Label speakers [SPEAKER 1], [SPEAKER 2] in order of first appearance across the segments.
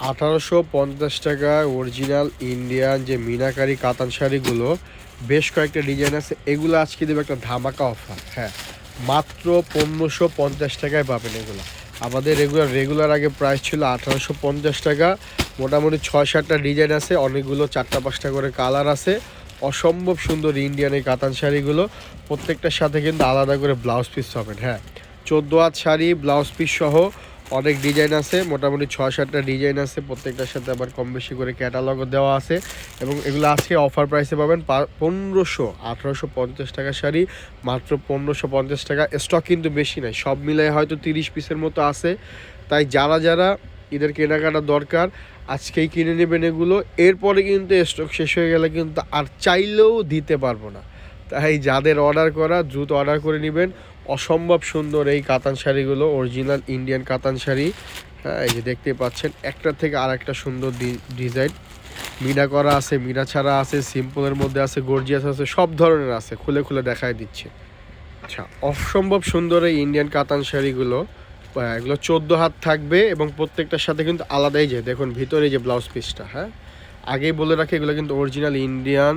[SPEAKER 1] 1850 টাকায় original Indian যে মিনাকারি কাতান শাড়িগুলো বেশ কয়েকটা ডিজাইন আছে, এগুলো আজকে দেবে একটা ধামাকা অফার। হ্যাঁ, মাত্র 1550 টাকায় পাবেন এগুলো। আমাদের রেগুলার আগে প্রাইস ছিল 1850 টাকা। মোটামুটি 6-7টা ডিজাইন আছে, অনেকগুলো 4টা-5টা করে কালার আছে। অসম্ভব সুন্দর ইন্ডিয়ান এই কাতান শাড়িগুলো, প্রত্যেকটার সাথে কিন্তু আলাদা করে ব্লাউজ পিস পাবেন। হ্যাঁ, 14 হাত শাড়ি ব্লাউজ পিস সহ অনেক ডিজাইন আছে, মোটামুটি 6-7টা ডিজাইন আছে, প্রত্যেকটার সাথে আবার কম বেশি করে ক্যাটালগও দেওয়া আছে। এবং এগুলো আজকে অফার প্রাইসে পাবেন 1850 টাকা শাড়ি, মাত্র 1550 টাকা। স্টক কিন্তু বেশি নাই, সব মিলাই হয়তো 30 পিসের মতো আছে। তাই যারা ঈদের কেনাকাটা দরকার আজকেই কিনে নেবেন এগুলো। এরপরে কিন্তু স্টক শেষ হয়ে গেলে কিন্তু আর চাইলেও দিতে পারবো না। তাই যাদের অর্ডার করা দ্রুত অর্ডার করে নেবেন। অসম্ভব সুন্দর এই কাতান শাড়িগুলো, অরিজিনাল ইন্ডিয়ান কাতান শাড়ি। হ্যাঁ, এই যে দেখতে পাচ্ছেন, একটার থেকে আর একটা সুন্দর ডিজাইন, মিনা করা আছে, মিনা ছাড়া আছে, সিম্পলের মধ্যে আছে, গর্জিয়াস আছে, সব ধরনের আছে। খুলে খুলে দেখায় দিচ্ছে। আচ্ছা, অসম্ভব সুন্দর এই ইন্ডিয়ান কাতান শাড়িগুলো। এগুলো 14 হাত থাকবে এবং প্রত্যেকটার সাথে কিন্তু আলাদাই যে দেখুন ভিতরে যে ব্লাউজ পিসটা। হ্যাঁ, আগেই বলে রাখি এগুলো কিন্তু অরিজিনাল ইন্ডিয়ান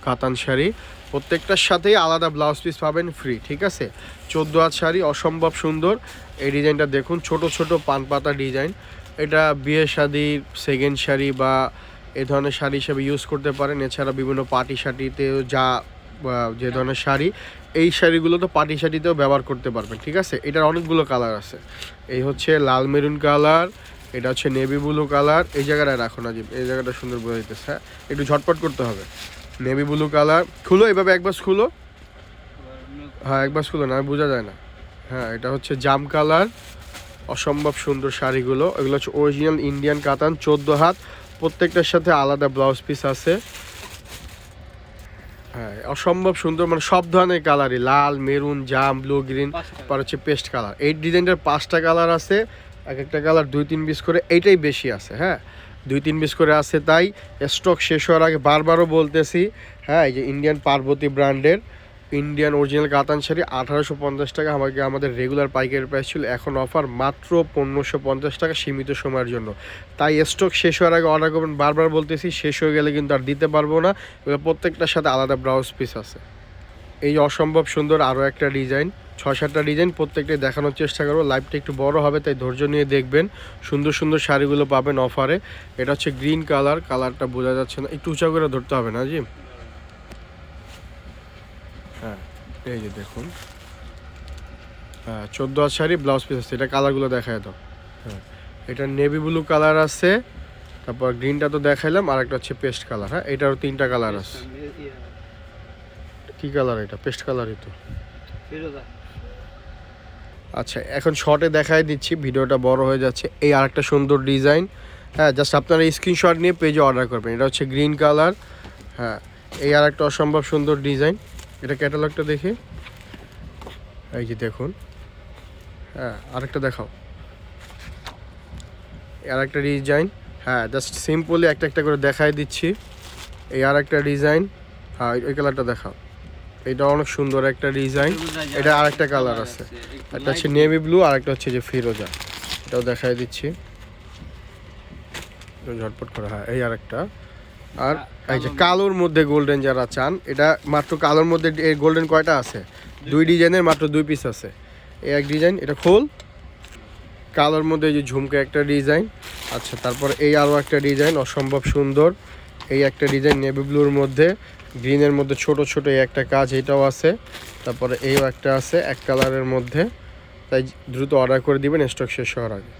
[SPEAKER 1] কাতান শাড়ি, প্রত্যেকটার সাথেই আলাদা ব্লাউজ পিস পাবেন ফ্রি। ঠিক আছে, 14 হাত শাড়ি, অসম্ভব সুন্দর। এই ডিজাইনটা দেখুন, ছোট ছোট পান পাতা ডিজাইন। এটা বিয়ে শাদির সেকেন্ড শাড়ি বা এ ধরনের শাড়ি হিসেবে ইউজ করতে পারেন। এছাড়া বিভিন্ন পার্টি শাড়িতেও যে ধরনের শাড়ি, এই শাড়িগুলো তো পার্টি শাড়িতেও ব্যবহার করতে পারবেন। ঠিক আছে, এটার অনেকগুলো কালার আছে। এই হচ্ছে লাল মেরুন কালার, এটা হচ্ছে নেভি ব্লু কালার। এই জায়গাটায় রাখো না, এই জায়গাটা সুন্দর বোঝা যেতেছে। হ্যাঁ, একটু ঝটপট করতে হবে। নেভি ব্লু কালার, খুলো এভাবে একবার খুলো। হ্যাঁ, একবার খুলো, না বোঝা যায় না। হ্যাঁ, এটা হচ্ছে জাম কালার। অসম্ভব সুন্দর শাড়িগুলো, এগুলো হচ্ছে অরিজিনাল ইন্ডিয়ান কাতান, 14 হাত, প্রত্যেকটার সাথে আলাদা ব্লাউজ পিস আছে। হ্যাঁ, অসম্ভব সুন্দর, মানে সব ধরনের কালারই, লাল মেরুন জাম ব্লু গ্রিন, আর হচ্ছে পেস্ট কালার। এই ডিজাইনটার 5টা কালার আছে, এক একটা কালার 2-3 পিস করে, এইটাই বেশি আছে। হ্যাঁ, 2-3 পিস করে আছে, তাই স্টক শেষ হওয়ার আগে বারবারও বলতেছি। হ্যাঁ, এই যে ইন্ডিয়ান পার্বতী ব্র্যান্ডের ইন্ডিয়ান অরিজিনাল কাতান শাড়ি 1850 টাকা। আমাদের রেগুলার পাইকারি প্রাইস ছিল, এখন অফার মাত্র 1550 টাকা, সীমিত সময়ের জন্য। তাই স্টক শেষ হওয়ার আগে অর্ডার করবেন, বারবার বলতেছি, শেষ হয়ে গেলে কিন্তু আর দিতে পারবো না। প্রত্যেকটার সাথে আলাদা ব্লাউজ পিস আছে। এই অসম্ভব সুন্দর আরও একটা ডিজাইন, 6-7টা ডিজাইন, প্রত্যেকটাই দেখানোর চেষ্টা করবো। লাইভটা একটু বড় হবে, তাই ধৈর্য নিয়ে দেখবেন। সুন্দর সুন্দর শাড়িগুলো পাবেন অফারে। এটা হচ্ছে গ্রিন কালার, কালারটা বোঝা যাচ্ছে না, একটু উঁচা করে ধরতে হবে না জি। হ্যাঁ, এই যে দেখুন, হ্যাঁ 14 হাত শাড়ি ব্লাউজ পিস আছে। এটা কালারগুলো দেখায় দাও। হ্যাঁ, এটা নেভি ব্লু কালার আছে, তারপর গ্রিনটা তো দেখাইলাম, আর একটা হচ্ছে পেস্ট কালার। হ্যাঁ, এটারও 3টা কালার আছে। কি কালার এটা? পেস্ট কালারই তো। আচ্ছা, এখন শর্টে দেখাই দিচ্ছি, ভিডিওটা বড় হয়ে যাচ্ছে। এই আরেকটা সুন্দর ডিজাইন। হ্যাঁ, জাস্ট আপনারা স্ক্রিনশট নিয়ে পেজে অর্ডার করবেন। এটা হচ্ছে গ্রিন কালার। হ্যাঁ, এই আরেকটা অসম্ভব সুন্দর ডিজাইন। এটা ক্যাটালগটা দেখি, এই যে দেখুন। হ্যাঁ, আরেকটা দেখাও, আরেকটা ডিজাইন। হ্যাঁ, জাস্ট সিম্পলি একটা একটা করে দেখাই দিচ্ছি। এই আরেকটা ডিজাইন। হ্যাঁ, এই কালারটা দেখাও, এটা অনেক সুন্দর একটা ডিজাইন। এটা আরেকটা কালার আছে, একটা হচ্ছে নেভি ব্লু, আর একটা হচ্ছে যে ফিরোজা। এটাও দেখাই দিচ্ছি ঝটপট করে। হ্যাঁ, এই আরেকটা। আর এই যে কালোর মধ্যে গোল্ডেন যারা চান, এটা মাত্র কালোর মধ্যে এই গোল্ডেন কয়টা আছে? 2 ডিজাইনের মাত্র 2 পিস আছে। এই এক ডিজাইন, এটা খোল। কালোর মধ্যে এই যে ঝুমকা একটা ডিজাইন। আচ্ছা, তারপর এই আরও একটা ডিজাইন অসম্ভব সুন্দর। এই একটা ডিজাইন নেভি ব্লুর মধ্যে, গ্রিনের মধ্যে ছোট ছোট এই একটা কাজ, এটাও আছে। তারপরে এইও একটা আছে এক কালারের মধ্যে। তাই দ্রুত অর্ডার করে দিবেন স্টক শেষ হওয়ার আগে।